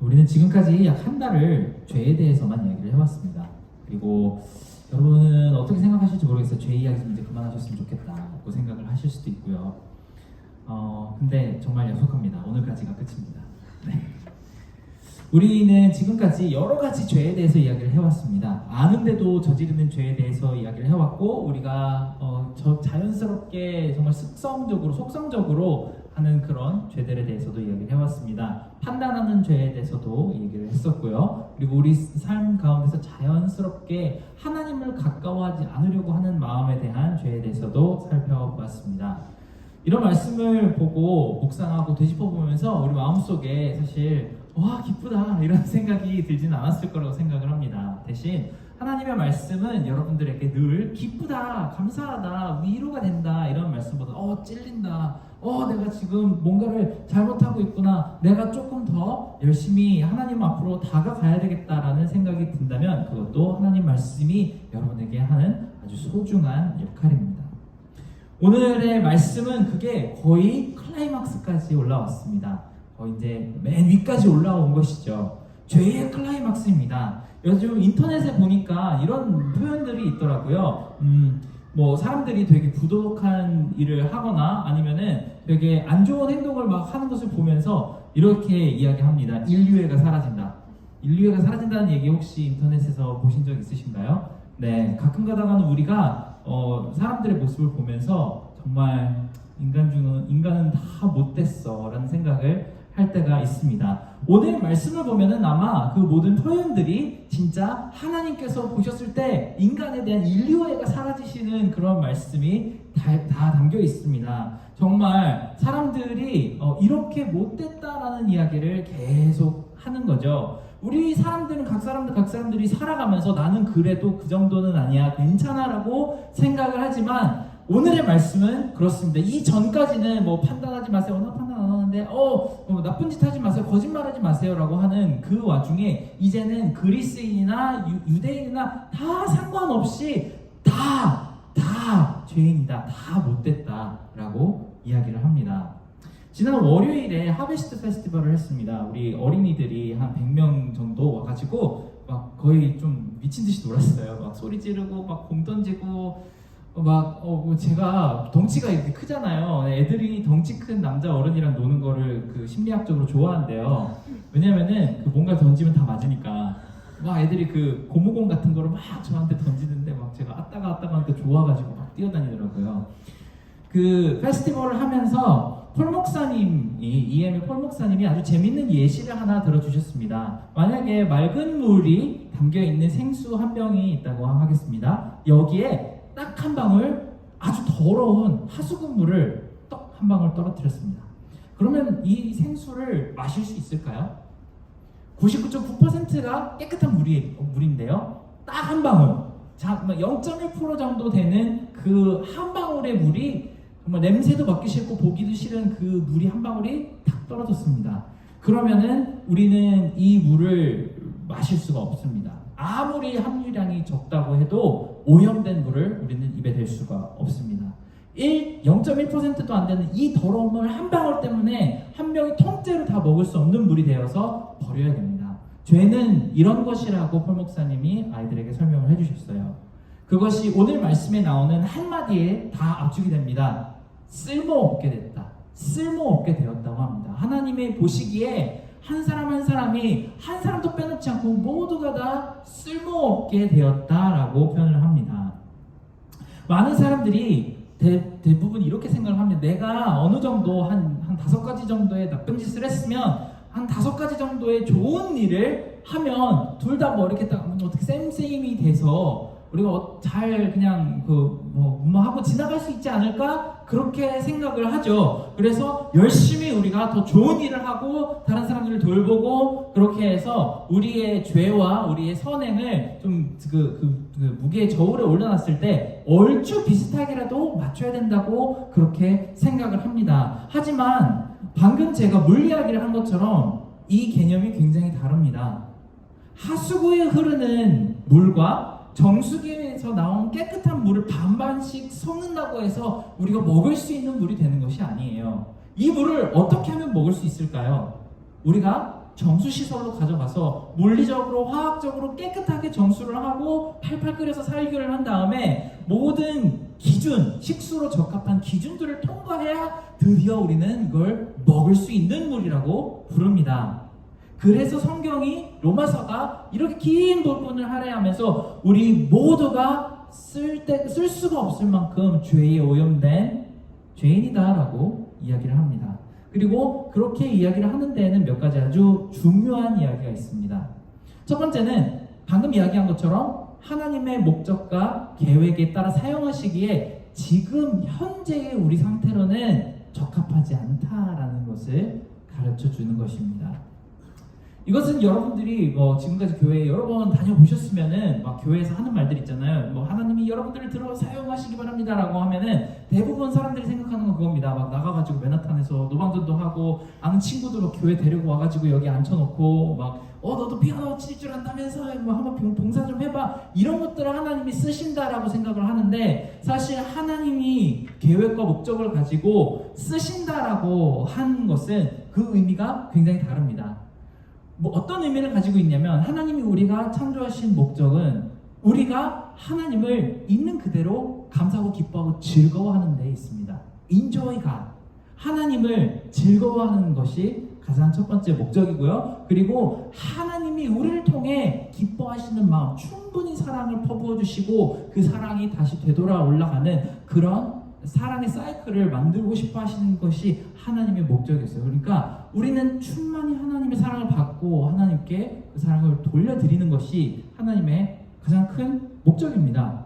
우리는 지금까지 약 한 달을 죄에 대해서만 이야기를 해왔습니다. 그리고 여러분은 어떻게 생각하실지 모르겠어요. 죄 이야기 좀 이제 그만하셨으면 좋겠다고 생각을 하실 수도 있고요. 근데 정말 약속합니다. 오늘까지가 끝입니다. 네. 우리는 지금까지 여러 가지 죄에 대해서 이야기를 해왔습니다. 아는데도 저지르는 죄에 대해서 이야기를 해왔고, 우리가 자연스럽게 정말 속성적으로 하는 그런 죄들에 대해서도 이야기를 해왔습니다. 판단하는 죄에 대해서도 얘기를 했었고요. 그리고 우리 삶 가운데서 자연스럽게 하나님을 가까워하지 않으려고 하는 마음에 대한 죄에 대해서도 살펴봤습니다. 이런 말씀을 보고 묵상하고 되짚어보면서 우리 마음속에 사실 와 기쁘다 이런 생각이 들지는 않았을 거라고 생각을 합니다. 대신 하나님의 말씀은 여러분들에게 늘 기쁘다, 감사하다, 위로가 된다 이런 말씀보다 찔린다, 내가 지금 뭔가를 잘못하고 있구나, 내가 조금 더 열심히 하나님 앞으로 다가가야 되겠다라는 생각이 든다면 그것도 하나님 말씀이 여러분에게 하는 아주 소중한 역할입니다. 오늘의 말씀은 그게 거의 클라이막스까지 올라왔습니다. 거의 이제 맨 위까지 올라온 것이죠. 죄의 클라이막스입니다. 요즘 인터넷에 보니까 이런 표현들이 있더라고요. 뭐 사람들이 되게 부도덕한 일을 하거나 아니면은 되게 안 좋은 행동을 막 하는 것을 보면서 이렇게 이야기합니다. 인류애가 사라진다. 인류애가 사라진다는 얘기 혹시 인터넷에서 보신 적 있으신가요? 네, 가끔 가다가는 우리가 사람들의 모습을 보면서 정말 인간은 다 못됐어 라는 생각을 할 때가 있습니다. 오늘 말씀을 보면은 아마 그 모든 표현들이 진짜 하나님께서 보셨을 때 인간에 대한 인류애가 사라지시는 그런 말씀이 다 담겨 있습니다. 정말 사람들이 이렇게 못됐다라는 이야기를 계속 하는 거죠. 우리 사람들은 각 사람들이 살아가면서 나는 그래도 그 정도는 아니야, 괜찮아라고 생각을 하지만 오늘의 말씀은 그렇습니다. 이 전까지는 뭐 판단하지 마세요. 나 판단 안 하는데 나쁜 짓 하지 마세요. 거짓말하지 마세요 라고 하는 그 와중에 이제는 그리스인이나 유대인이나 다 상관없이 다 죄인이다, 다 못됐다 라고 이야기를 합니다. 지난 월요일에 하베스트 페스티벌을 했습니다. 우리 어린이들이 한 100명 정도 와가지고 막 거의 좀 미친듯이 놀았어요. 막 소리 지르고 막 공 던지고 제가 덩치가 이렇게 크잖아요. 애들이 덩치 큰 남자 어른이랑 노는 거를 그 심리학적으로 좋아한대요. 왜냐면은 그 뭔가 던지면 다 맞으니까. 막 애들이 그 고무공 같은 거를 막 저한테 던지는데 막 제가 아따가 하니까 좋아가지고 막 뛰어다니더라고요. 그 페스티벌을 하면서 EM의 폴 목사님이 아주 재밌는 예시를 하나 들어주셨습니다. 만약에 맑은 물이 담겨있는 생수 한 병이 있다고 하겠습니다. 여기에 딱 한 방울 아주 더러운 하수구 물을 떡 한 방울 떨어뜨렸습니다. 그러면 이 생수를 마실 수 있을까요? 99.9%가 깨끗한 물인데요. 딱 한 방울, 0.1% 정도 되는 그 한 방울의 물이 정말 냄새도 맡기 싫고 보기도 싫은 그 물이 한 방울이 탁 떨어졌습니다. 그러면은 우리는 이 물을 마실 수가 없습니다. 아무리 함유량이 적다고 해도 오염된 물을 우리는 입에 댈 수가 없습니다. 0.1%도 안 되는 이 더러운 물 한 방울 때문에 한 명이 통째로 다 먹을 수 없는 물이 되어서 버려야 됩니다. 죄는 이런 것이라고 폴 목사님이 아이들에게 설명을 해주셨어요. 그것이 오늘 말씀에 나오는 한마디에 다 압축이 됩니다. 쓸모없게 됐다, 쓸모없게 되었다고 합니다. 하나님의 보시기에 한 사람 한 사람이 한 사람도 빼놓지 않고 모두가 다 쓸모없게 되었다라고 표현을 합니다. 많은 사람들이 대부분 이렇게 생각을 합니다. 내가 어느 정도 한 5가지 정도의 나쁜 짓을 했으면 한 5가지 정도의 좋은 일을 하면 둘 다 뭐 이렇게 딱 어떻게 쌤쌤이 돼서 우리가 잘 그냥 무마하고 지나갈 수 있지 않을까? 그렇게 생각을 하죠. 그래서 열심히 우리가 더 좋은 일을 하고 다른 사람들을 돌보고 그렇게 해서 우리의 죄와 우리의 선행을 좀 무게의 저울에 올려놨을 때 얼추 비슷하게라도 맞춰야 된다고 그렇게 생각을 합니다. 하지만 방금 제가 물 이야기를 한 것처럼 이 개념이 굉장히 다릅니다. 하수구에 흐르는 물과 정수기에서 나온 깨끗한 물을 반반씩 섞는다고 해서 우리가 먹을 수 있는 물이 되는 것이 아니에요. 이 물을 어떻게 하면 먹을 수 있을까요? 우리가 정수시설로 가져가서 물리적으로 화학적으로 깨끗하게 정수를 하고 팔팔 끓여서 살균을 한 다음에 모든 기준, 식수로 적합한 기준들을 통과해야 드디어 우리는 이걸 먹을 수 있는 물이라고 부릅니다. 그래서 성경이 로마서가 이렇게 긴 부분을 할애하면서 우리 모두가 쓸 수가 없을 만큼 죄에 오염된 죄인이다라고 이야기를 합니다. 그리고 그렇게 이야기를 하는 데에는 몇 가지 아주 중요한 이야기가 있습니다. 첫 번째는 방금 이야기한 것처럼 하나님의 목적과 계획에 따라 사용하시기에 지금 현재의 우리 상태로는 적합하지 않다라는 것을 가르쳐 주는 것입니다. 이것은 여러분들이 지금까지 교회 여러 번 다녀보셨으면은 막 교회에서 하는 말들 있잖아요. 하나님이 여러분들을 들어 사용하시기 바랍니다라고 하면은 대부분 사람들이 생각하는 건 그겁니다. 막 나가가지고 맨하탄에서 노방전도 하고 아는 친구들 막 교회 데리고 와가지고 여기 앉혀놓고 막 너도 피아노 칠 줄 안다면서 한번 봉사 좀 해봐, 이런 것들을 하나님이 쓰신다라고 생각을 하는데, 사실 하나님이 계획과 목적을 가지고 쓰신다라고 하는 것은 그 의미가 굉장히 다릅니다. 어떤 의미를 가지고 있냐면, 하나님이 우리가 창조하신 목적은 우리가 하나님을 있는 그대로 감사하고 기뻐하고 즐거워하는 데 있습니다. Enjoy God. 하나님을 즐거워하는 것이 가장 첫 번째 목적이고요. 그리고 하나님이 우리를 통해 기뻐하시는 마음, 충분히 사랑을 퍼부어 주시고 그 사랑이 다시 되돌아 올라가는 그런 사랑의 사이클을 만들고 싶어 하시는 것이 하나님의 목적이었어요. 그러니까 우리는 충만히 하나님의 사랑을 받고 하나님께 그 사랑을 돌려드리는 것이 하나님의 가장 큰 목적입니다.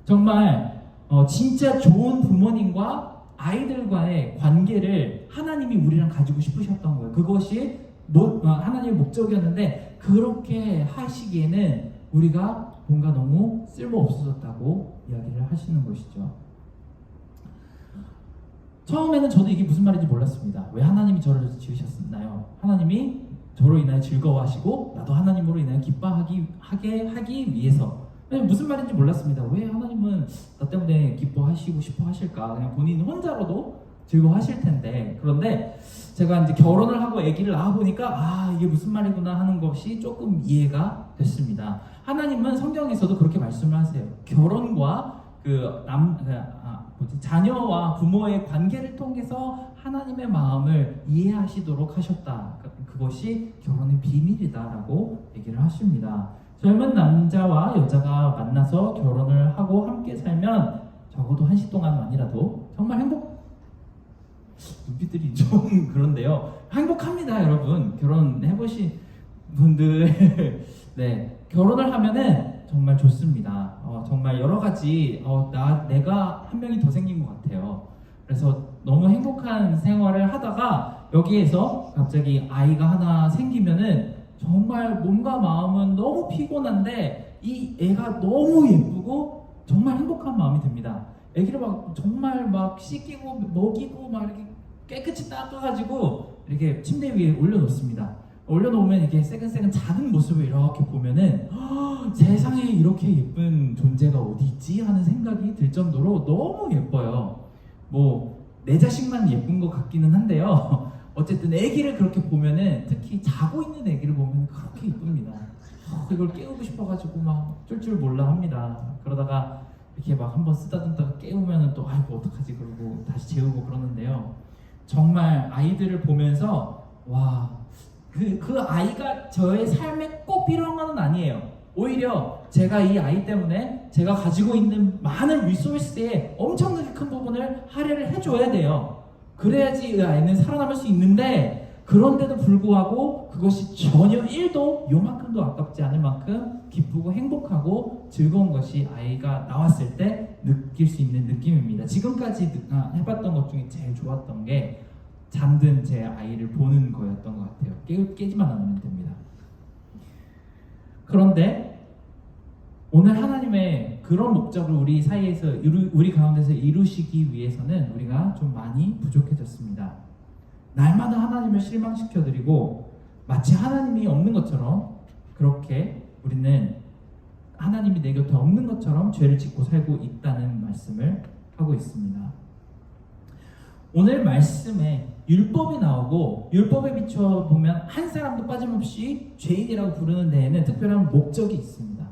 정말 진짜 좋은 부모님과 아이들과의 관계를 하나님이 우리랑 가지고 싶으셨던 거예요. 그것이 하나님의 목적이었는데, 그렇게 하시기에는 우리가 뭔가 너무 쓸모없어졌다고 이야기를 하시는 것이죠. 처음에는 저도 이게 무슨 말인지 몰랐습니다. 왜 하나님이 저를 지으셨나요? 하나님이 저로 인하여 즐거워하시고 나도 하나님으로 인하여 기뻐하게 하기 위해서. 무슨 말인지 몰랐습니다. 왜 하나님은 나 때문에 기뻐하시고 싶어 하실까? 그냥 본인 혼자로도 즐거워하실 텐데. 그런데 제가 이제 결혼을 하고 아기를 낳아보니까 이게 무슨 말이구나 하는 것이 조금 이해가 됐습니다. 하나님은 성경에서도 그렇게 말씀을 하세요. 결혼과 자녀와 부모의 관계를 통해서 하나님의 마음을 이해하시도록 하셨다. 그것이 결혼의 비밀이다라고 얘기를 하십니다. 젊은 남자와 여자가 만나서 결혼을 하고 함께 살면 적어도 한시 동안만이라도 정말 눈빛들이 좀 그런데요. 행복합니다, 여러분. 결혼해보신 분들. 네, 결혼을 하면은 정말 좋습니다. 정말 여러 가지 내가 한 명이 더 생긴 것 같아요. 그래서 너무 행복한 생활을 하다가 여기에서 갑자기 아이가 하나 생기면은 정말 몸과 마음은 너무 피곤한데 이 애가 너무 예쁘고 정말 행복한 마음이 듭니다. 애기를 정말 씻기고 먹이고 이렇게 깨끗이 닦아가지고 이렇게 침대 위에 올려놓습니다. 올려놓으면 이렇게 새근새근 자는 모습을 이렇게 보면은 세상에 이렇게 예쁜 존재가 어디 있지 하는 생각이 들 정도로 너무 예뻐요. 내 자식만 예쁜 것 같기는 한데요. 어쨌든 아기를 그렇게 보면은, 특히 자고 있는 아기를 보면 그렇게 이쁩니다. 이걸 깨우고 싶어가지고 쫄쫄 몰라 합니다. 그러다가 이렇게 한번 쓰다듬다가 깨우면은 또 아이고 어떡하지 그러고 다시 재우고 그러는데요. 정말 아이들을 보면서 그 아이가 저의 삶에 꼭 필요한 건 아니에요. 오히려 제가 이 아이 때문에 제가 가지고 있는 많은 리소스에 엄청나게 큰 부분을 할애를 해줘야 돼요. 그래야지 이 아이는 살아남을 수 있는데, 그런데도 불구하고 그것이 전혀 1도 요만큼도 아깝지 않을 만큼 기쁘고 행복하고 즐거운 것이 아이가 나왔을 때 느낄 수 있는 느낌입니다. 지금까지 해봤던 것 중에 제일 좋았던 게 잠든 제 아이를 보는 거였던 것 같아요. 깨지만 않으면 됩니다. 그런데 오늘 하나님의 그런 목적을 우리 사이에서 우리 가운데서 이루시기 위해서는 우리가 좀 많이 부족해졌습니다. 날마다 하나님을 실망시켜드리고 마치 하나님이 없는 것처럼, 그렇게 우리는 하나님이 내 곁에 없는 것처럼 죄를 짓고 살고 있다는 말씀을 하고 있습니다. 오늘 말씀에 율법이 나오고 율법에 비추어 보면 한 사람도 빠짐없이 죄인이라고 부르는 데에는 특별한 목적이 있습니다.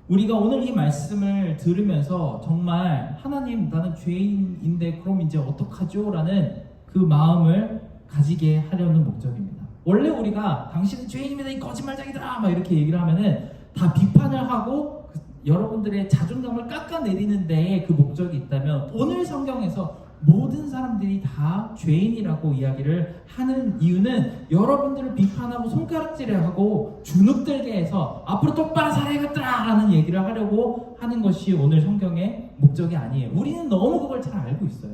우리가 오늘 이 말씀을 들으면서 정말 하나님 나는 죄인인데 그럼 이제 어떡하죠? 라는 그 마음을 가지게 하려는 목적입니다. 원래 우리가 당신은 죄인입니다 이 거짓말쟁이들아 막 이렇게 얘기를 하면은 다 비판을 하고 여러분들의 자존감을 깎아내리는 데에 그 목적이 있다면 오늘 성경에서 모든 사람들이 다 죄인이라고 이야기를 하는 이유는 여러분들을 비판하고 손가락질하고 주눅들게 해서 앞으로 똑바로 살아야겠다 라는 얘기를 하려고 하는 것이 오늘 성경의 목적이 아니에요. 우리는 너무 그걸 잘 알고 있어요.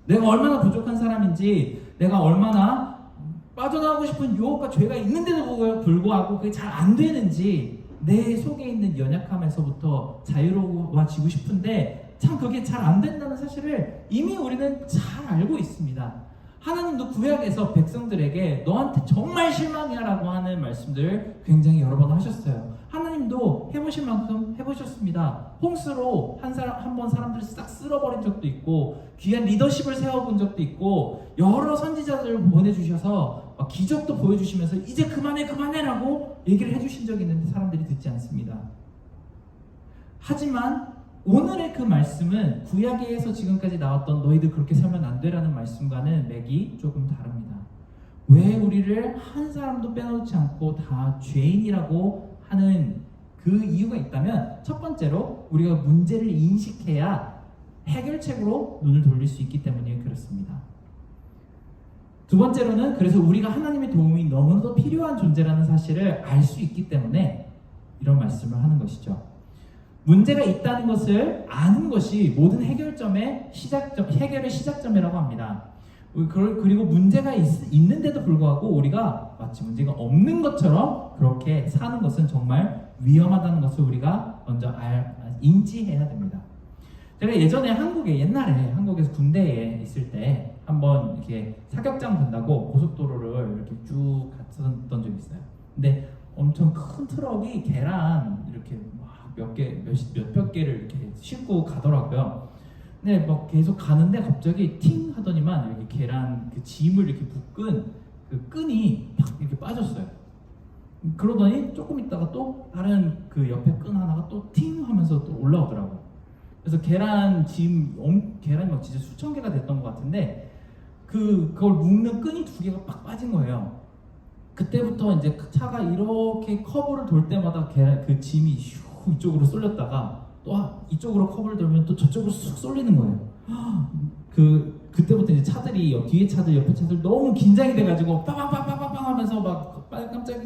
내가 얼마나 부족한 사람인지, 내가 얼마나 빠져나가고 싶은 유혹과 죄가 있는데도 불구하고 그게 잘 안 되는지, 내 속에 있는 연약함에서부터 자유로워지고 싶은데 참 그게 잘 안 된다는 사실을 이미 우리는 잘 알고 있습니다. 하나님도 구약에서 백성들에게 너한테 정말 실망이야 라고 하는 말씀들을 굉장히 여러 번 하셨어요. 하나님도 해보실 만큼 해보셨습니다. 홍수로 한 번 사람들을 싹 쓸어버린 적도 있고, 귀한 리더십을 세워본 적도 있고, 여러 선지자들을 보내주셔서 기적도 보여주시면서 이제 그만해 라고 얘기를 해주신 적이 있는데 사람들이 듣지 않습니다. 하지만 오늘의 그 말씀은 구약에서 지금까지 나왔던 너희들 그렇게 살면 안 되라는 말씀과는 맥이 조금 다릅니다. 왜 우리를 한 사람도 빼놓지 않고 다 죄인이라고 하는 그 이유가 있다면, 첫 번째로 우리가 문제를 인식해야 해결책으로 눈을 돌릴 수 있기 때문에 그렇습니다. 두 번째로는 그래서 우리가 하나님의 도움이 너무나도 필요한 존재라는 사실을 알 수 있기 때문에 이런 말씀을 하는 것이죠. 문제가 있다는 것을 아는 것이 모든 해결의 시작점이라고 합니다. 그리고 문제가 있는데도 불구하고 우리가 마치 문제가 없는 것처럼 그렇게 사는 것은 정말 위험하다는 것을 우리가 먼저 인지해야 됩니다. 제가 예전에 옛날에 한국에서 군대에 있을 때 한번 이렇게 사격장 간다고 고속도로를 이렇게 쭉 갔던 적이 있어요. 근데 엄청 큰 트럭이 계란 이렇게 몇백 개를 이렇게 싣고 가더라고요. 근데 막 계속 가는데 갑자기 팅 하더니만 이렇게 계란 그 짐을 이렇게 묶은 그 끈이 팍 이렇게 빠졌어요. 그러더니 조금 있다가 또 다른 그 옆에 끈 하나가 또 팅 하면서 또 올라오더라고요. 그래서 계란이 막 진짜 수천 개가 됐던 것 같은데 그걸 묶는 끈이 두 개가 빡 빠진 거예요. 그때부터 이제 차가 이렇게 커브를 돌 때마다 그 짐이 슉 이쪽으로 쏠렸다가 또 이쪽으로 커브를 돌면 또 저쪽으로 쑥 쏠리는 거예요. 그때부터 이제 차들이 뒤에 차들 옆에 차들 너무 긴장이 돼가지고 빵빵빵빵빵 하면서 막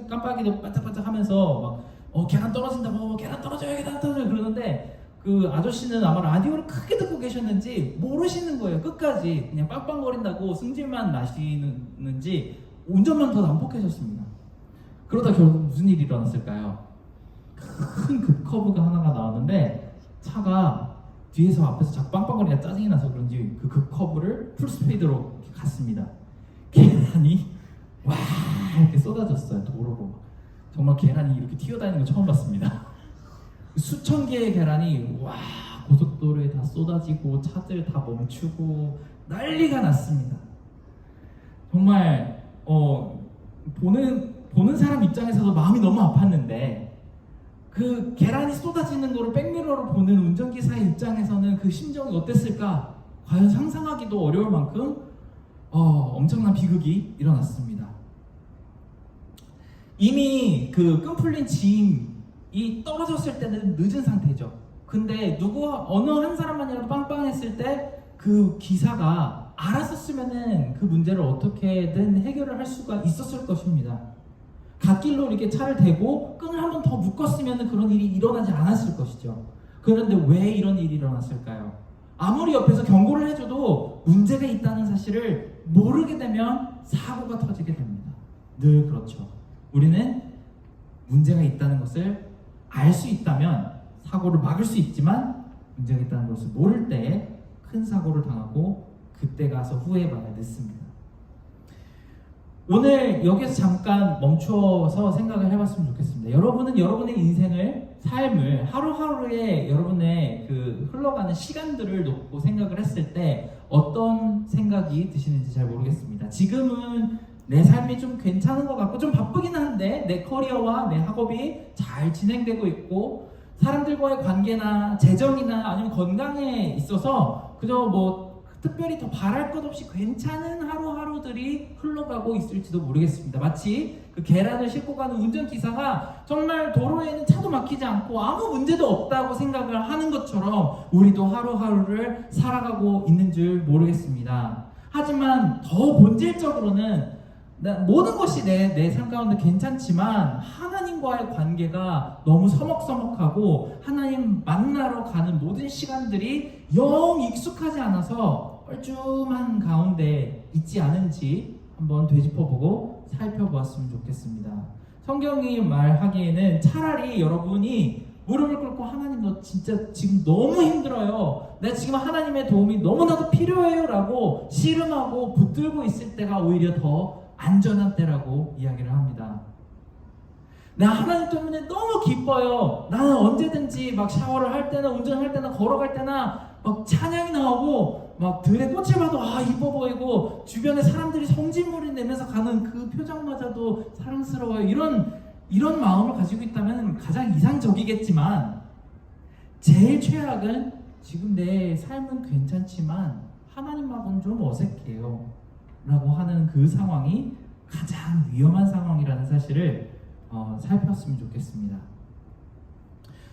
깜빡이도 반짝반짝 하면서 막 계란 떨어진다 계란 떨어져요 그러는데 그 아저씨는 아마 라디오를 크게 듣고 계셨는지 모르시는 거예요. 끝까지 그냥 빵빵거린다고 승질만 나시는지 운전만 더 난폭해졌습니다. 그러다 결국 무슨 일이 일어났을까요? 큰 급커브가 하나가 나왔는데 차가 뒤에서 앞에서 자꾸 빵빵거리가 짜증이 나서 그런지 그 급커브를 풀스피드로 이렇게 갔습니다. 계란이 와 이렇게 쏟아졌어요. 도로로. 정말 계란이 이렇게 튀어다니는 거 처음 봤습니다. 수천 개의 계란이 와 고속도로에 다 쏟아지고 차들 다 멈추고 난리가 났습니다. 정말 보는 사람 입장에서도 마음이 너무 아팠는데 그 계란이 쏟아지는 거를 백미러로 보는 운전기사의 입장에서는 그 심정이 어땠을까? 과연 상상하기도 어려울 만큼 엄청난 비극이 일어났습니다. 이미 그 끈 풀린 짐이 떨어졌을 때는 늦은 상태죠. 근데 어느 한 사람만이라도 빵빵했을 때 그 기사가 알았었으면은 그 문제를 어떻게든 해결을 할 수가 있었을 것입니다. 갓길로 이렇게 차를 대고 끈을 한 번 더 묶었으면 그런 일이 일어나지 않았을 것이죠. 그런데 왜 이런 일이 일어났을까요? 아무리 옆에서 경고를 해줘도 문제가 있다는 사실을 모르게 되면 사고가 터지게 됩니다. 늘 그렇죠. 우리는 문제가 있다는 것을 알 수 있다면 사고를 막을 수 있지만 문제가 있다는 것을 모를 때에 큰 사고를 당하고 그때 가서 후회해봐야 늦습니다. 오늘 여기서 잠깐 멈추어서 생각을 해봤으면 좋겠습니다. 여러분은 여러분의 인생을, 삶을 하루하루의 여러분의 그 흘러가는 시간들을 놓고 생각을 했을 때 어떤 생각이 드시는지 잘 모르겠습니다. 지금은 내 삶이 좀 괜찮은 것 같고 좀 바쁘긴 한데 내 커리어와 내 학업이 잘 진행되고 있고 사람들과의 관계나 재정이나 아니면 건강에 있어서 그저 뭐 특별히 더 바랄 것 없이 괜찮은 하루하루들이 흘러가고 있을지도 모르겠습니다. 마치 그 계란을 싣고 가는 운전기사가 정말 도로에는 차도 막히지 않고 아무 문제도 없다고 생각을 하는 것처럼 우리도 하루하루를 살아가고 있는 줄 모르겠습니다. 하지만 더 본질적으로는 모든 것이 내 삶 가운데 괜찮지만 하나님과의 관계가 너무 서먹서먹하고 하나님 만나러 가는 모든 시간들이 영 익숙하지 않아서 뻘쭘한 가운데 있지 않은지 한번 되짚어보고 살펴보았으면 좋겠습니다. 성경이 말하기에는 차라리 여러분이 무릎을 꿇고 하나님 너 진짜 지금 너무 힘들어요. 내가 지금 하나님의 도움이 너무나도 필요해요 라고 씨름하고 붙들고 있을 때가 오히려 더 안전한 때라고 이야기를 합니다. 나 하나님 때문에 너무 기뻐요. 나는 언제든지 막 샤워를 할 때나 운전할 때나 걸어갈 때나 막 찬양이 나오고 막 들에 꽃을 봐도 이뻐 보이고 주변에 사람들이 성질물이 내면서 가는 그 표정마저도 사랑스러워요. 이런 마음을 가지고 있다면 가장 이상적이겠지만 제일 최악은 지금 내 삶은 괜찮지만 하나님하고는 좀 어색해요 라고 하는 그 상황이 가장 위험한 상황이라는 사실을 살폈으면 좋겠습니다.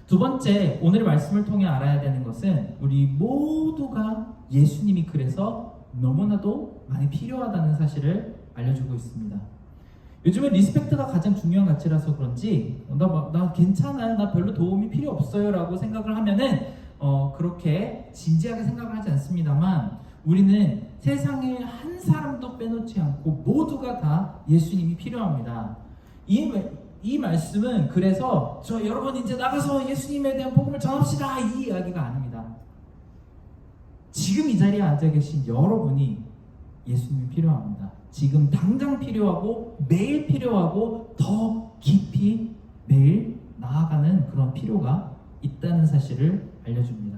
두 번째, 오늘의 말씀을 통해 알아야 되는 것은 우리 모두가 예수님이 그래서 너무나도 많이 필요하다는 사실을 알려주고 있습니다. 요즘은 리스펙트가 가장 중요한 가치라서 그런지 나 괜찮아요, 나 별로 도움이 필요 없어요 라고 생각을 하면은 그렇게 진지하게 생각을 하지 않습니다만 우리는 세상에 한 사람도 빼놓지 않고 모두가 다 예수님이 필요합니다. 이 말씀은 그래서 여러분 이제 나가서 예수님에 대한 복음을 전합시다 이 이야기가 아닙니다. 지금 이 자리에 앉아 계신 여러분이 예수님이 필요합니다. 지금 당장 필요하고 매일 필요하고 더 깊이 매일 나아가는 그런 필요가 있다는 사실을 알려줍니다.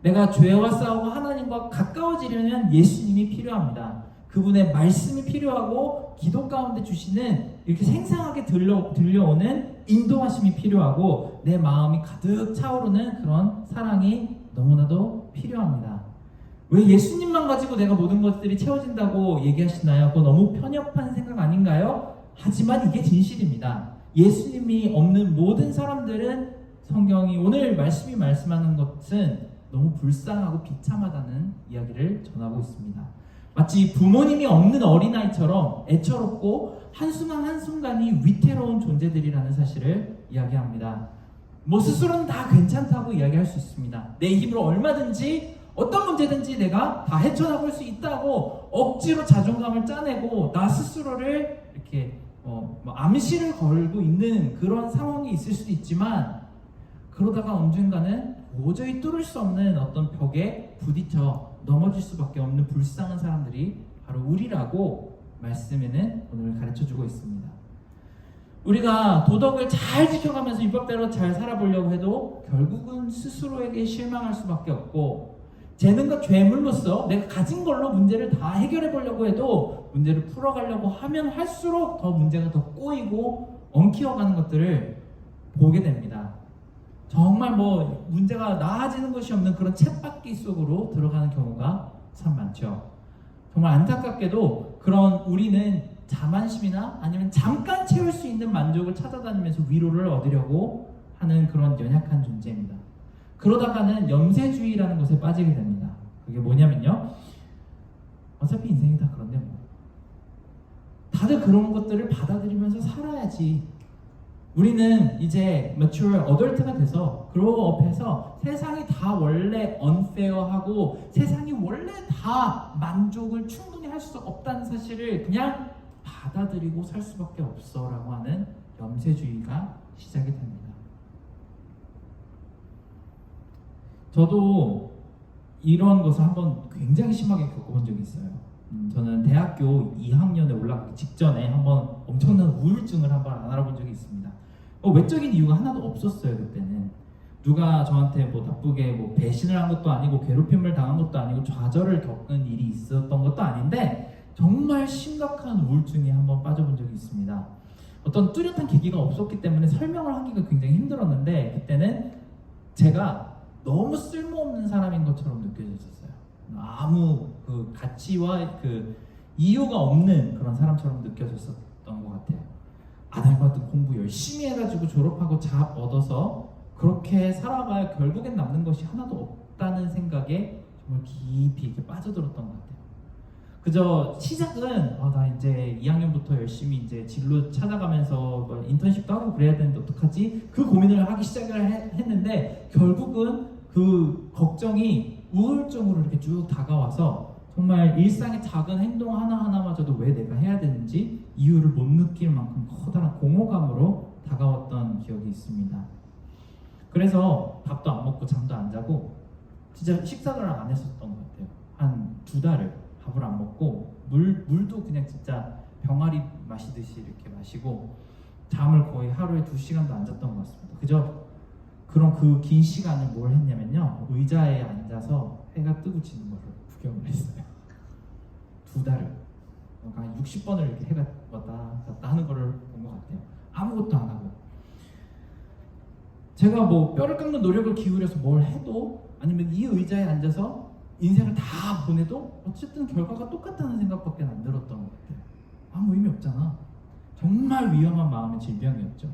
내가 죄와 싸우고 하나님과 가까워지려면 예수님이 필요합니다. 그분의 말씀이 필요하고 기도 가운데 주시는 이렇게 생생하게 들려오는 인도하심이 필요하고 내 마음이 가득 차오르는 그런 사랑이 너무나도 필요합니다. 왜 예수님만 가지고 내가 모든 것들이 채워진다고 얘기하시나요? 그거 너무 편협한 생각 아닌가요? 하지만 이게 진실입니다. 예수님이 없는 모든 사람들은 성경이 오늘 말씀이 말씀하는 것은 너무 불쌍하고 비참하다는 이야기를 전하고 있습니다. 마치 부모님이 없는 어린아이처럼 애처롭고 한순간 한순간이 위태로운 존재들이라는 사실을 이야기합니다. 뭐 스스로는 다 괜찮다고 이야기할 수 있습니다. 내 힘으로 얼마든지 어떤 문제든지 내가 다 헤쳐나갈 수 있다고 억지로 자존감을 짜내고 나 스스로를 이렇게 암시를 걸고 있는 그런 상황이 있을 수도 있지만 그러다가 언젠가는 도저히 뚫을 수 없는 어떤 벽에 부딪혀 넘어질 수밖에 없는 불쌍한 사람들이 바로 우리라고 말씀에는 오늘 가르쳐주고 있습니다. 우리가 도덕을 잘 지켜가면서 율법대로 잘 살아보려고 해도 결국은 스스로에게 실망할 수밖에 없고 재능과 죄물로서 내가 가진 걸로 문제를 다 해결해 보려고 해도 문제를 풀어가려고 하면 할수록 더 문제가 더 꼬이고 엉키어가는 것들을 보게 됩니다. 정말 문제가 나아지는 것이 없는 그런 쳇바퀴 속으로 들어가는 경우가 참 많죠. 정말 안타깝게도 그런 우리는 자만심이나 아니면 잠깐 채울 수 있는 만족을 찾아다니면서 위로를 얻으려고 하는 그런 연약한 존재입니다. 그러다가는 염세주의라는 것에 빠지게 됩니다. 그게 뭐냐면요, 어차피 인생이 다 그런데 다들 그런 것들을 받아들이면서 살아야지. 우리는 이제 mature adult가 돼서 그로우업해서 세상이 다 원래 unfair하고 세상이 원래 다 만족을 충분히 할 수 없다는 사실을 그냥 받아들이고 살 수밖에 없어 라고 하는 염세주의가 시작이 됩니다. 저도 이런 것을 한번 굉장히 심하게 겪어본 적이 있어요. 저는 대학교 2학년에 올라가기 직전에 한번 엄청난 우울증을 한번 알아본 적이 있습니다. 외적인 이유가 하나도 없었어요. 그때는 누가 저한테 뭐 나쁘게 뭐 배신을 한 것도 아니고 괴롭힘을 당한 것도 아니고 좌절을 겪은 일이 있었던 것도 아닌데 정말 심각한 우울증에 한번 빠져본 적이 있습니다. 어떤 뚜렷한 계기가 없었기 때문에 설명을 하기가 굉장히 힘들었는데 그때는 제가 너무 쓸모없는 사람인 것처럼 느껴졌었어요. 아무 그 가치와 그 이유가 없는 그런 사람처럼 느껴졌었던 것 같아요. 아날바도 공부 열심히 해가지고 졸업하고 잡 얻어서 그렇게 살아봐야 결국엔 남는 것이 하나도 없다는 생각에 정말 깊이 이렇게 빠져들었던 것 같아요. 그저 시작은 나 이제 2학년부터 열심히 이제 진로 찾아가면서 뭐 인턴십도 하고 그래야 되는데 어떡하지? 그 고민을 하기 시작을 했는데 결국은 그 걱정이 우울증으로 이렇게 쭉 다가와서 정말 일상의 작은 행동 하나하나마저도 왜 내가 해야 되는지 이유를 못 느낄 만큼 커다란 공허감으로 다가왔던 기억이 있습니다. 그래서 밥도 안 먹고 잠도 안 자고 진짜 식사를 안 했었던 것 같아요. 한 2달을 밥을 안 먹고 물도 그냥 진짜 병아리 마시듯이 이렇게 마시고 잠을 거의 하루에 2시간도 안 잤던 것 같습니다. 그저 그런 그 긴 시간을 뭘 했냐면요, 의자에 앉아서 해가 뜨고 지는 것을 구경을 했어요. 2달을 그러니까 한 60번을 이렇게 해가 왔다 갔다 하는 거를 본 것 같아요. 아무것도 안 하고 제가 뭐 뼈를 깎는 노력을 기울여서 뭘 해도 아니면 이 의자에 앉아서 인생을 다 보내도 어쨌든 결과가 똑같다는 생각밖에 안 들었던 것 같아요. 아무 의미 없잖아. 정말 위험한 마음의 질병이었죠.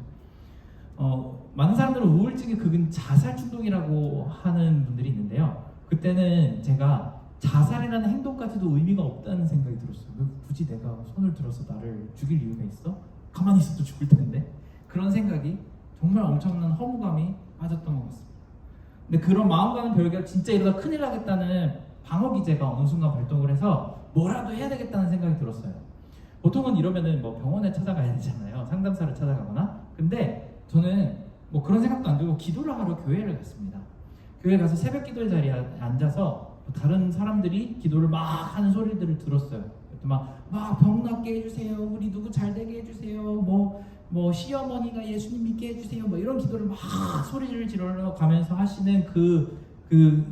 많은 사람들은 우울증의 극은 자살 충동이라고 하는 분들이 있는데요. 그때는 제가 자살이라는 행동까지도 의미가 없다는 생각이 들었어요. 왜 굳이 내가 손을 들어서 나를 죽일 이유가 있어? 가만히 있어도 죽을 텐데. 그런 생각이 정말 엄청난 허무감이 빠졌던 것 같습니다. 근데 그런 마음과는 별개로 진짜 이러다 큰일 나겠다는 방어 기제가 어느 순간 발동을 해서 뭐라도 해야 되겠다는 생각이 들었어요. 보통은 이러면은 뭐 병원에 찾아가야 되잖아요. 상담사를 찾아가거나. 근데 저는 뭐 그런 생각도 안 들고 기도를 하러 교회를 갔습니다. 교회 가서 새벽 기도의 자리에 앉아서 다른 사람들이 기도를 막 하는 소리들을 들었어요. 막 병 낫게 해주세요. 우리 누구 잘 되게 해주세요. 뭐 시어머니가 예수님 믿게 해주세요. 뭐 이런 기도를 막 소리를 지르러 가면서 하시는 그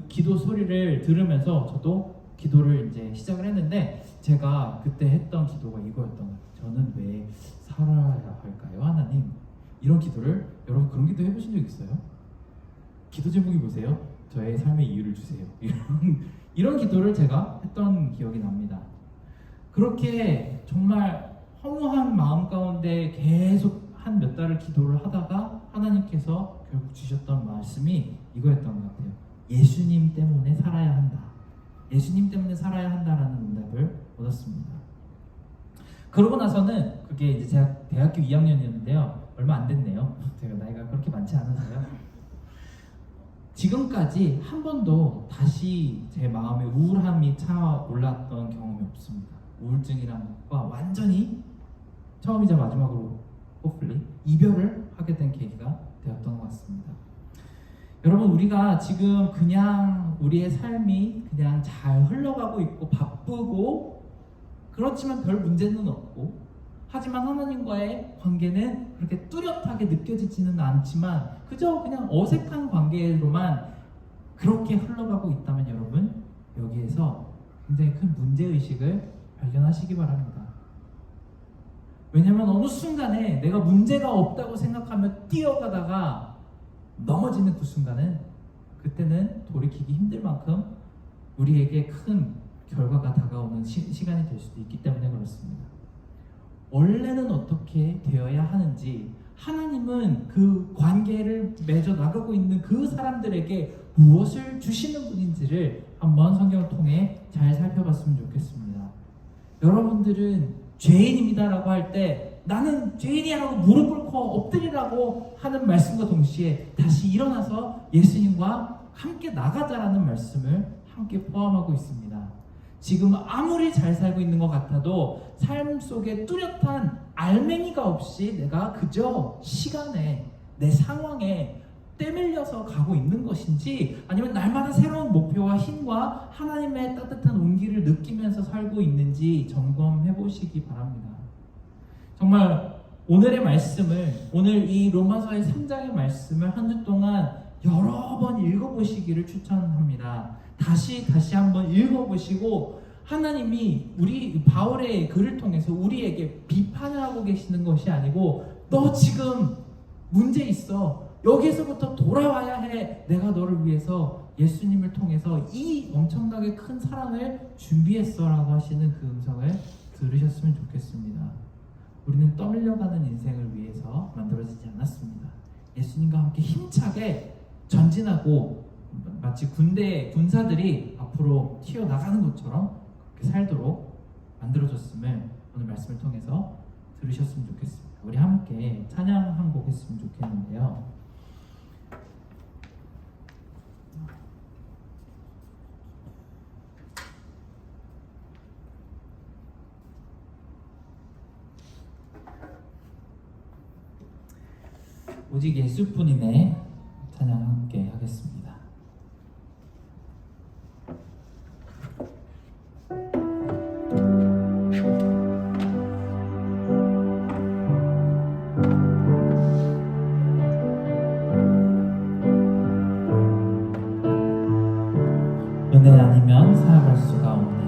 기도 소리를 들으면서 저도 기도를 이제 시작을 했는데 제가 그때 했던 기도가 이거였던 것 같아요. 저는 왜 살아야 할까요, 하나님? 이런 기도를 여러분 그런 기도 해보신 적 있어요? 기도 제목이 뭐세요? 저의 삶의 이유를 주세요. 이런 기도를 제가 했던 기억이 납니다. 그렇게 정말 허무한 마음 가운데 계속 한 몇 달을 기도를 하다가 하나님께서 결국 주셨던 말씀이 이거였던 것 같아요. 예수님 때문에 살아야 한다. 예수님 때문에 살아야 한다라는 응답을 얻었습니다. 그러고 나서는 그게 이제 제가 대학교 2학년이었는데요. 얼마 안 됐네요. 제가 나이가 그렇게 많지 않아서요. 지금까지 한 번도 다시 제 마음에 우울함이 차올랐던 경험이 없습니다. 우울증이라는 것과 완전히 처음이자 마지막으로 hopefully 이별을 하게 된 계기가 되었던 것 같습니다. 여러분, 우리가 지금 그냥 우리의 삶이 그냥 잘 흘러가고 있고 바쁘고 그렇지만 별 문제는 없고 하지만 하나님과의 관계는 그렇게 뚜렷하게 느껴지지는 않지만 그저 그냥 어색한 관계로만 그렇게 흘러가고 있다면 여러분, 여기에서 굉장히 큰 문제의식을 발견하시기 바랍니다. 왜냐하면 어느 순간에 내가 문제가 없다고 생각하며 뛰어가다가 넘어지는 그 순간은 그때는 돌이키기 힘들 만큼 우리에게 큰 결과가 다가오는 시간이 될 수도 있기 때문에 그렇습니다. 원래는 어떻게 되어야 하는지, 하나님은 그 관계를 맺어 나가고 있는 그 사람들에게 무엇을 주시는 분인지를 한번 성경을 통해 잘 살펴봤으면 좋겠습니다. 여러분들은 죄인입니다라고 할 때 나는 죄인이야라고 무릎 꿇고 엎드리라고 하는 말씀과 동시에 다시 일어나서 예수님과 함께 나가자라는 말씀을 함께 포함하고 있습니다. 지금 아무리 잘 살고 있는 것 같아도 삶 속에 뚜렷한 알맹이가 없이 내가 그저 시간에 내 상황에 떼밀려서 가고 있는 것인지, 아니면 날마다 새로운 목표와 힘과 하나님의 따뜻한 온기를 느끼면서 살고 있는지 점검해 보시기 바랍니다. 정말 오늘의 말씀을, 오늘 이 로마서의 3장의 말씀을 한 주 동안 여러 번 읽어보시기를 추천합니다. 다시 한번 읽어보시고, 하나님이 우리 바울의 글을 통해서 우리에게 비판을 하고 계시는 것이 아니고, 너 지금 문제 있어, 여기서부터 돌아와야 해, 내가 너를 위해서 예수님을 통해서 이 엄청나게 큰 사랑을 준비했어 라고 하시는 그 음성을 들으셨으면 좋겠습니다. 우리는 떠밀려가는 인생을 위해서 만들어지지 않았습니다. 예수님과 함께 힘차게 전진하고, 마치 군사들이 앞으로 튀어나가는 것처럼 그렇게 살도록 만들어졌음을 오늘 말씀을 통해서 들으셨으면 좋겠습니다. 우리 함께 찬양 한 곡 했으면 좋겠는데요. 오직 예수뿐이네 찬양 함께 하겠습니다. 은혜 아니면 살아갈 수가 없네.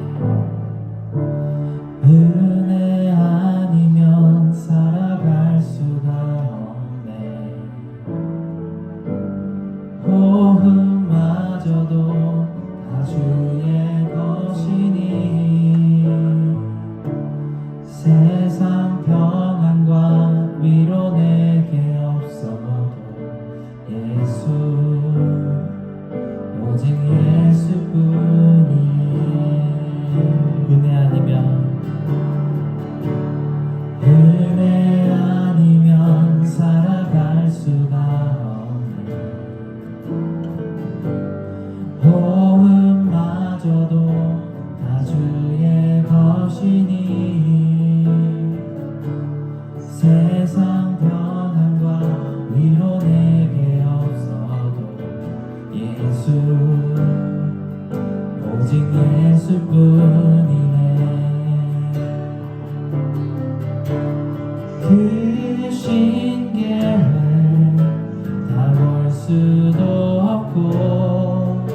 은혜 아니면 살아갈 수가 없네. 호흡마저도 다 주의 것이니, 세상 평안과 위로 내게 없어도 예수, 오직 예수뿐이네. 은혜 아니면 살아갈 수가 없네. 호흡마저도 다 주의 것이니, 세상 평안과 위로 내게 없어도 예수, 오직 예수뿐이네. 그 신계획 다 볼 수도 없고,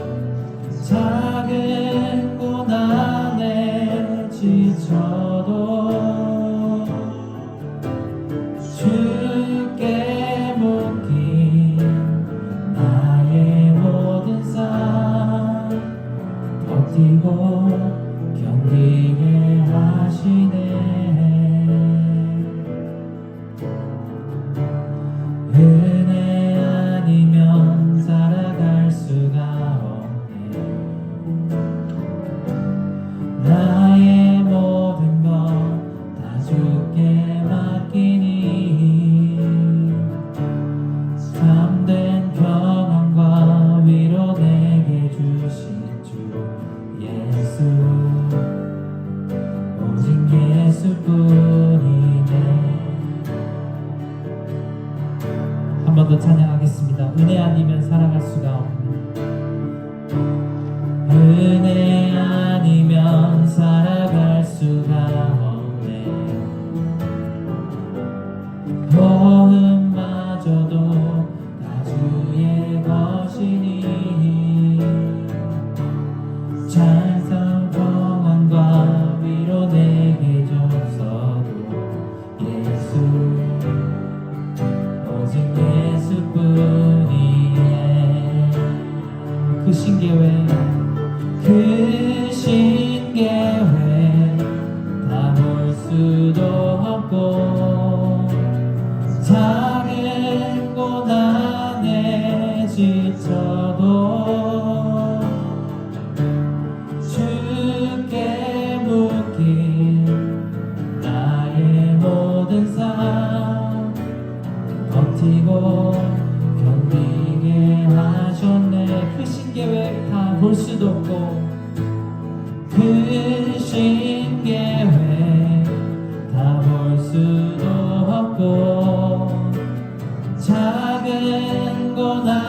작은 고난에 지쳐도 주께 묶인 나의 모든 삶 버티고 견디게 하시네. 은혜 아니면 살아갈 수가 없네. 나의 모든 것 다 주께 맡기니, 참된 평안과 위로 내게 주신 주 예수, 오직 예수뿐이네. 한 번 더 찬양하겠습니다. 은혜 아니면 살아갈 수가 없네. 은혜 아니면 살아갈 수가 없네. 호흡마저도 다 주의 것이니, 찬송 평안과 위로 내게 줬어도 예수, 오직 예수뿐이네. 그 신계획 다 볼 수도 없고, 작은 고난에 지쳐도 주께 묶인 나의 모든 삶 버티고 견디게 하셨네. 그 신계획 다 볼 수도 없고, 그 신계획 다 볼 수도 없고, 작은 고난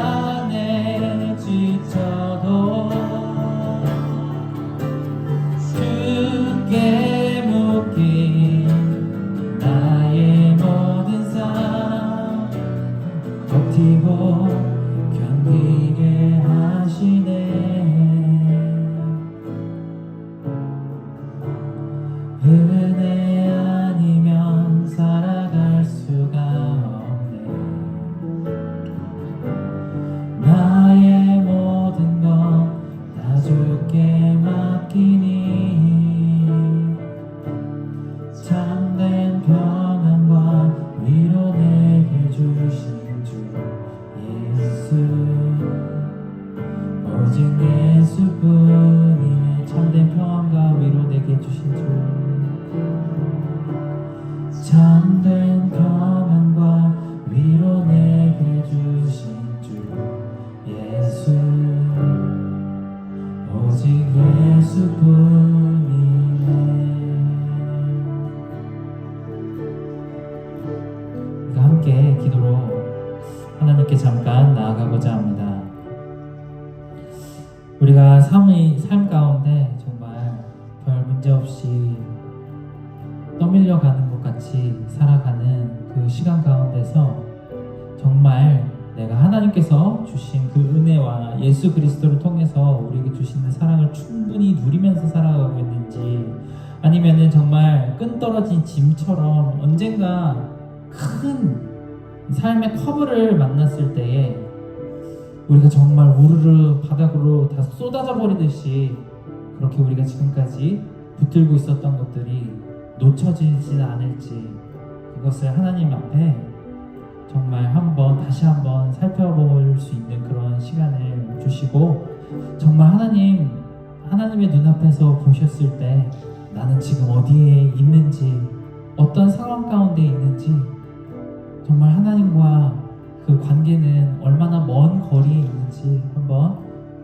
버티고 견디게 하시네. 은혜 아니면 살아갈 수가 없네. 나의 모든 것 다 주께 맡기니 참된 평안과 위로 내게 주신 주 예수, 오직 예수뿐이네. 참된 평안과 위로 내게 주신 주, 참된 평안과 위로 내게 주신 주 예수, 오직 예수뿐이네. 우리가 함께 기도로 하나님께 잠깐 나아가고자 합니다. 우리가 삶 가운데 정말 별 문제 없이 떠밀려가는 것 같이 살아가는 그 시간 가운데서 정말 내가 하나님께서 주신 그 은혜와 예수 그리스도를 통해서 우리에게 주시는 사랑을 충분히 누리면서 살아가고 있는지, 아니면은 정말 끈 떨어진 짐처럼 언젠가 큰 삶의 커브를 만났을 때에 우리가 정말 우르르 바닥으로 다 쏟아져 버리듯이 그렇게 우리가 지금까지 붙들고 있었던 것들이 놓쳐지지 않을지, 그것을 하나님 앞에 정말 다시 한번 살펴볼 수 있는 그런 시간을 주시고, 정말 하나님의 눈앞에서 보셨을 때 나는 지금 어디에 있는지, 어떤 상황 가운데 있는지, 정말 하나님과 그 관계는 얼마나 먼 거리에 있는지 한번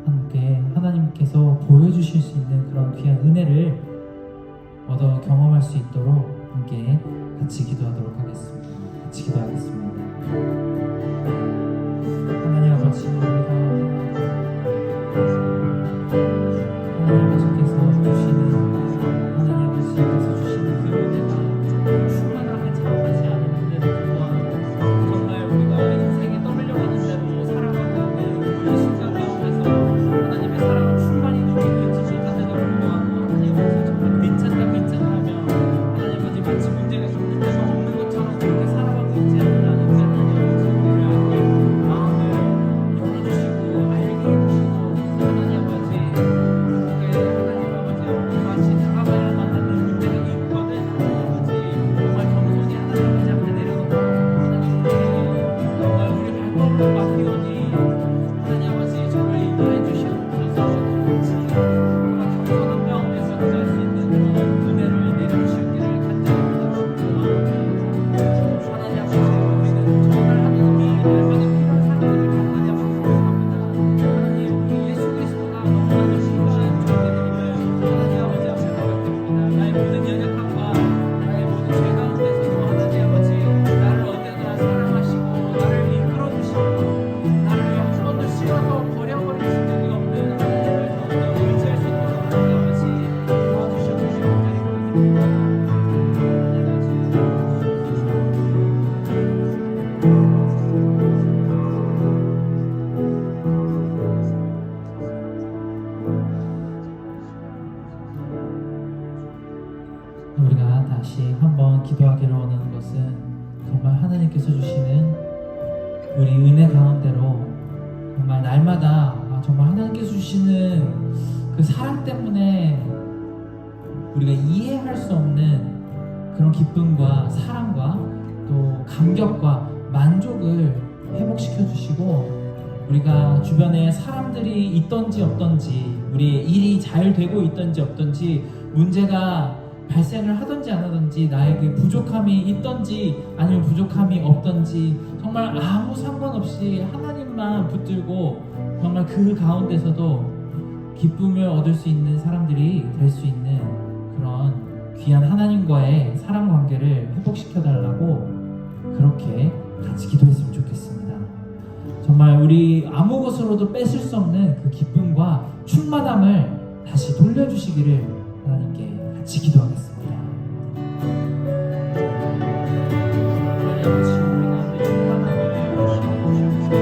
함께 하나님께서 보여주실 수 있는 그런 귀한 은혜를 얻어 경험할 수 있도록 함께 같이 기도하도록 하겠습니다. 같이 기도하겠습니다. 하나님 아버지, 하나님 아버지께서 주시는 그 은혜가 충만하게 참하지 않았는데도 불구하고 정말 우리가 인생에 떠밀려가는 대로 살아가고 있는 이 순간 가운데서 하나님의 사랑을 충만히 누리고 있지 못한데도 불구하고 하나님 아버지 정말 괜찮다며 하나님 아버지 마치 문제가 있는데도 없는 것처럼 그렇게 살아가고 있지 않느냐는 하나님 아버지 우리를 알게 마음을 열어주시고 알게 해주시고, 하나님 아버지 하나님 아버지 마치 다가가야 만나는 문제가 있거든 하나님 아버지 정말 겸손히 하나님 아버지 앞에 내려놓고 하나님께 정말 우리 발걸음을 맡기오니 하나님 아버지 정말 인도해 주시옵소서. 정말 겸손한 마음에서 기도할 수 있는 그런 은혜를 내려주시기를 간절히 기도합니다. 하나님 아버지 우리는 정말 하나님이 얼마나 필요한 사람들을 하나님 앞에 구합니다. 하나님 우리 예수 그리스도가 너무나도 필요한 존재들임을 하나님 아버지 앞에 고백드립니다. 나의 모든 연약함과 나의 모든 죄 가운데서도 하나님 아버지 나를 언제나 사랑하시고 나를 이끌어주시고 나를 한 번도 싫어서 버려버리신 적이 없는 하나님을 더욱더 의지할 수 있도록 하나님 아버지 도와주시옵소서. 간절히 부탁드립니다. 하나님 아버지 우리가 다시 한번 기도하기를 원하는 것은 정말 하나님께서 주시는 우리 은혜 가운데로 정말 날마다 정말 하나님께서 주시는 그 사랑 때문에 우리가 이해할 수 없는 그런 기쁨과 사랑과 또 감격과 만족을 회복시켜 주시고, 우리가 주변에 사람들이 있던지 없던지, 우리의 일이 잘 되고 있던지 없던지, 문제가 발생을 하든지 안 하든지, 나에게 부족함이 있던지 아니면 부족함이 없던지 정말 아무 상관없이 하나님만 붙들고 정말 그 가운데서도 기쁨을 얻을 수 있는 사람들이 될 수 있는 그런 귀한 하나님과의 사랑 관계를 회복시켜 달라고 그렇게 같이 기도했으면 좋겠습니다. 정말 우리 아무 것으로도 뺏을 수 없는 그 기쁨과 충만함을 다시 돌려주시기를 하나님께 같이 기도하겠습니다. 하나님 아버지, 우리 가운데 충만함을 주시옵소서.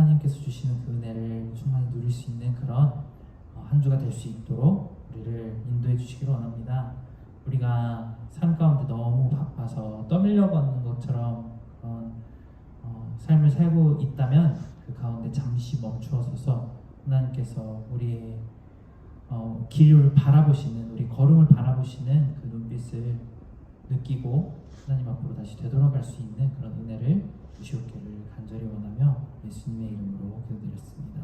하나님께서 주시는 그 은혜를 충만히 누릴 수 있는 그런 한 주가 될 수 있도록 우리를 인도해 주시기를 원합니다. 우리가 삶 가운데 너무 바빠서 떠밀려 걷는 것처럼 그런 삶을 살고 있다면 그 가운데 잠시 멈추어서서 하나님께서 우리의 길을 바라보시는, 우리 걸음을 바라보시는 그 눈빛을 느끼고 하나님 앞으로 다시 되돌아갈 수 있는 그런 은혜를 주시옵기를 간절히 원하며 예수님의 이름으로 기도드렸습니다.